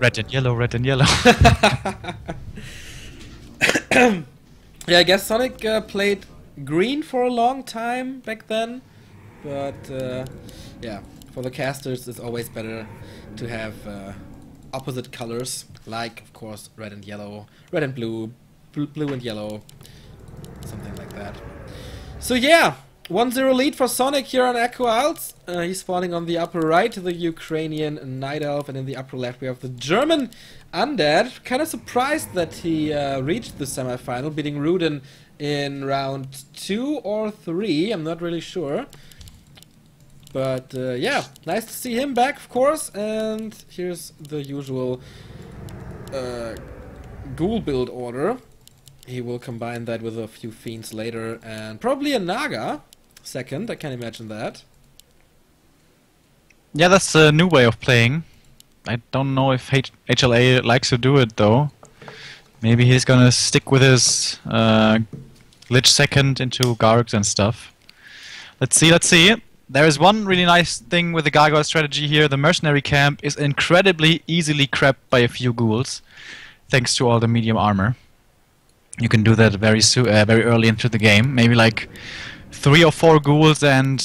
Red and yellow, red and yellow. Yeah, I guess Sonic played green for a long time back then, but yeah, for the casters it's always better to have opposite colors, like of course red and yellow, red and blue, blue and yellow, something like that. So yeah, 1-0 lead for Sonic here on Echo Isles. He's falling on the upper right, the Ukrainian Night Elf, and in the upper left we have the German Undead. Kind of surprised that he reached the semifinal, beating Rudin in round 2 or 3, I'm not really sure. But yeah, nice to see him back, of course. And here's the usual ghoul build order. He will combine that with a few fiends later, and probably a Naga second, I can imagine that. Yeah, that's a new way of playing. I don't know if HLA likes to do it though. Maybe he's gonna stick with his Lich second into Gargs and stuff. Let's see, let's see. There is one really nice thing with the Gargoyle strategy here. The mercenary camp is incredibly easily crept by a few ghouls, thanks to all the medium armor. You can do that very early into the game. Maybe like 3 or 4 ghouls and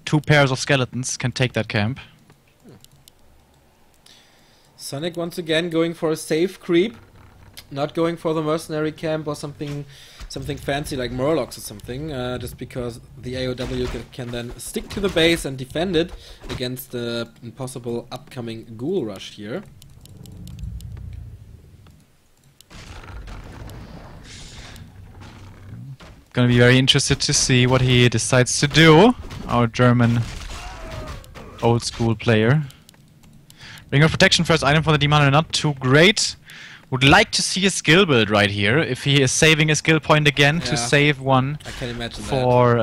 2 pairs of skeletons can take that camp. Sonic once again going for a safe creep, not going for the mercenary camp or something fancy like Murlocs or something, just because the AOW can then stick to the base and defend it against the possible upcoming ghoul rush here. Gonna be very interested to see what he decides to do, our German old school player. Ring of Protection, first item for the Demon Hunter, not too great. Would like to see a skill build right here, if he is saving a skill point again to save one I can imagine for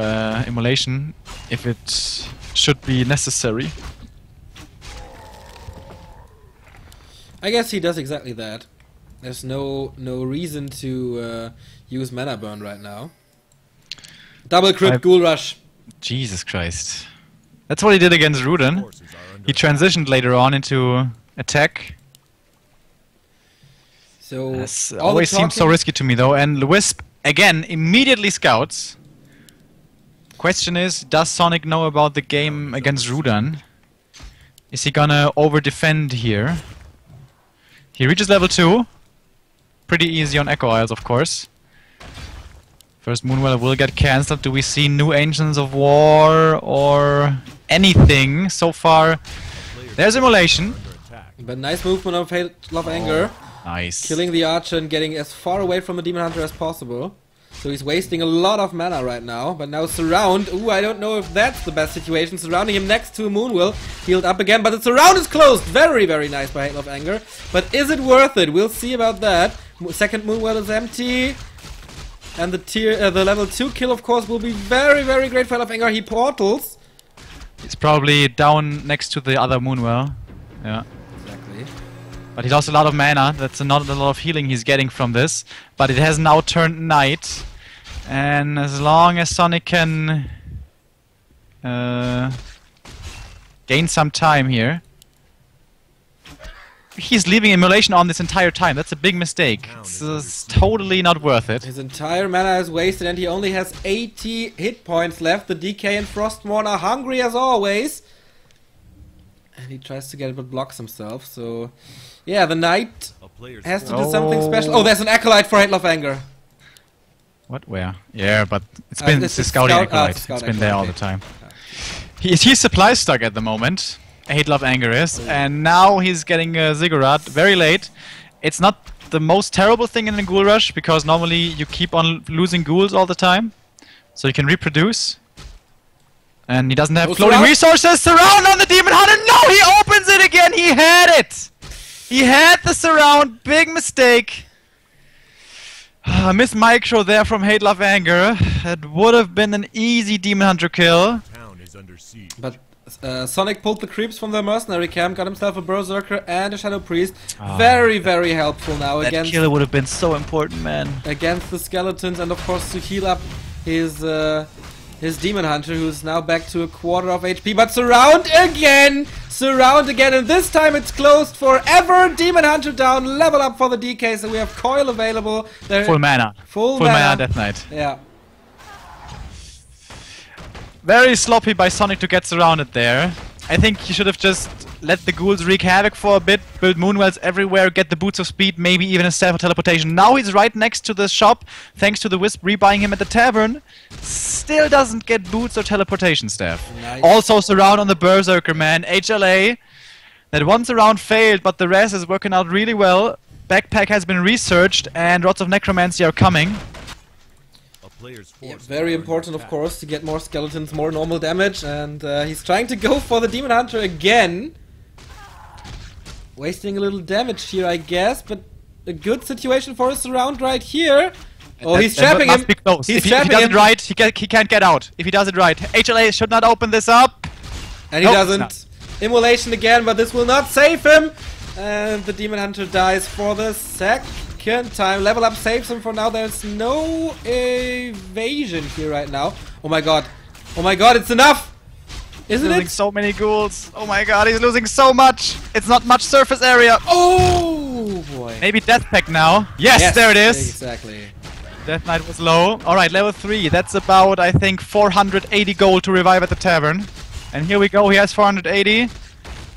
immolation, if it should be necessary. I guess he does exactly that. There's no reason to use mana burn right now. Double crit ghoul rush. Jesus Christ. That's what he did against Rudin. He transitioned later on into attack. So always seems so risky to me though, and Wisp again immediately scouts. Question is, does Sonic know about the game against Rudin? Is he gonna over defend here? He reaches level 2. Pretty easy on Echo Isles, of course. First Moonwell will get cancelled. Do we see new Ancients of War or anything so far? There's immolation. But nice movement of Hate, Love, Anger. Nice. Killing the Archer and getting as far away from the Demon Hunter as possible. So he's wasting a lot of mana right now. But now Surround. Ooh, I don't know if that's the best situation. Surrounding him next to a Moonwell. Healed up again, but the Surround is closed. Very, very nice by Hate, Love, Anger. But is it worth it? We'll see about that. Second Moonwell is empty. And the level 2 kill, of course, will be very, very great for Hate, Love, Anger. He portals. He's probably down next to the other Moonwell. Yeah. Exactly. But he lost a lot of mana. That's not a lot of healing he's getting from this. But it has now turned night. And as long as Sonic can gain some time here. He's leaving immolation on this entire time. That's a big mistake. It's totally not worth it. His entire mana is wasted and he only has 80 hit points left. The DK and Frostmourne are hungry as always. And he tries to get it but blocks himself. So, yeah, the Knight has to do something special. Oh, there's an Acolyte for Hate, Love, Anger. What? Where? Yeah, but it's been it's a scouting Acolyte. It's been there all the time. He's supply stuck at the moment. Hate, Love, Anger is, and now he's getting a Ziggurat very late. It's not the most terrible thing in the Ghoul Rush, because normally you keep on losing ghouls all the time, so you can reproduce. And he doesn't have floating resources. Surround on the Demon Hunter. No, he opens it again. He had it. He had the surround. Big mistake. Miss Micro there from Hate, Love, Anger. It would have been an easy Demon Hunter kill. But Sonic pulled the creeps from the mercenary camp, got himself a Berserker and a Shadow Priest. Very, very helpful now that kill would have been so important, man. Against the skeletons, and of course to heal up his his Demon Hunter, who's now back to a quarter of HP. But surround again! Surround again, and this time it's closed forever. Demon Hunter down, level up for the DK, so we have Coil available. Full mana. Full mana Death Knight. Yeah. Very sloppy by Sonic to get surrounded there. I think he should have just let the ghouls wreak havoc for a bit, build Moonwells everywhere, get the Boots of Speed, maybe even a Staff of Teleportation. Now he's right next to the shop, thanks to the Wisp rebuying him at the tavern. Still doesn't get Boots or Teleportation Staff. Nice. Also surround on the Berserker, man. HLA, that one surround failed, but the rest is working out really well. Backpack has been researched, and Rods of Necromancy are coming. Yeah, very important, of course, to get more skeletons, more normal damage, and he's trying to go for the Demon Hunter again. Wasting a little damage here, I guess, but a good situation for a surround right here. Oh, he's trapping him. He's trapping him. If he does it right, he can't get out. If he does it right. HLA should not open this up. And he doesn't. Immolation again, but this will not save him. And the Demon Hunter dies for the second time. Level up saves him for now. There's no evasion here right now. Oh my god. Oh my god, it's enough! Isn't it? He's losing so many ghouls. Oh my god, he's losing so much. It's not much surface area. Oh boy. Maybe Death Pack now. Yes, there it is. Exactly. Death Knight was low. Alright, level 3. That's about, I think, 480 gold to revive at the tavern. And here we go. He has 480.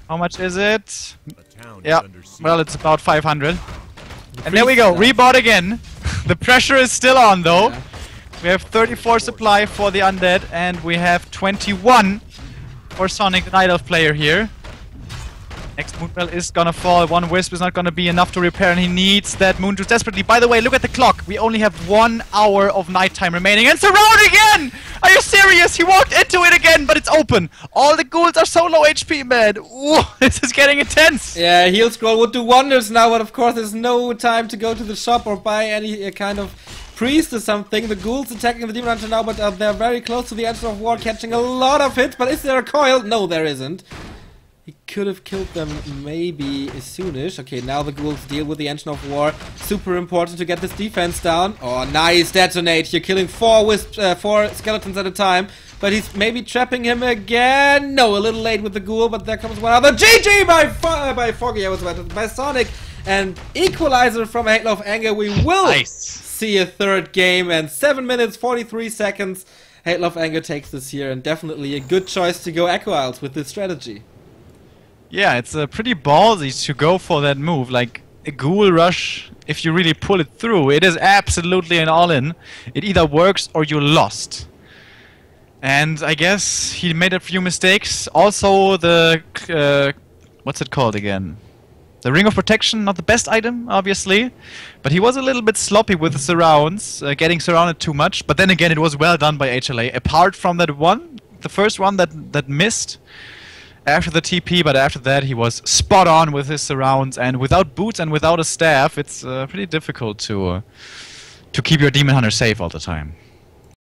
How much is it? Yeah, well, it's about 500. And there we go. Rebought again. The pressure is still on, though. Yeah. We have 34 supply for the undead, and we have 21 for Sonic, the Night Elf player here. Next Moonwell is gonna fall. One Wisp is not gonna be enough to repair, and he needs that Moon Juice desperately. By the way, look at the clock. We only have 1 hour of nighttime remaining. And surround again! Are you serious? He walked into it again, but it's open. All the ghouls are so low HP, man. Ooh, this is getting intense. Yeah, Heal Scroll would do wonders now, but of course there's no time to go to the shop or buy any kind of priest or something. The ghouls attacking the Demon Hunter now, but they're very close to the Engine of War, catching a lot of hits. But is there a coil? No, there isn't. He could have killed them maybe soonish. Okay, now the ghouls deal with the Engine of War. Super important to get this defense down. Oh, nice detonate. You're killing 4 skeletons at a time. But he's maybe trapping him again. No, a little late with the ghoul, but there comes one other. GG by Foggy, I was about to, by Sonic. And equalizer from Halo of Anger. We will see a third game, and 7 minutes 43 seconds. Halo of Anger takes this here, and definitely a good choice to go Echo Isles with this strategy. Yeah, it's pretty ballsy to go for that move. Like a ghoul rush, if you really pull it through, it is absolutely an all-in. It either works or you're lost. And I guess he made a few mistakes. Also, the what's it called again? The Ring of Protection, not the best item, obviously, but he was a little bit sloppy with the surrounds, getting surrounded too much. But then again, it was well done by HLA. Apart from that one, the first one that missed after the TP, but after that he was spot on with his surrounds, and without boots and without a staff, it's pretty difficult to keep your Demon Hunter safe all the time.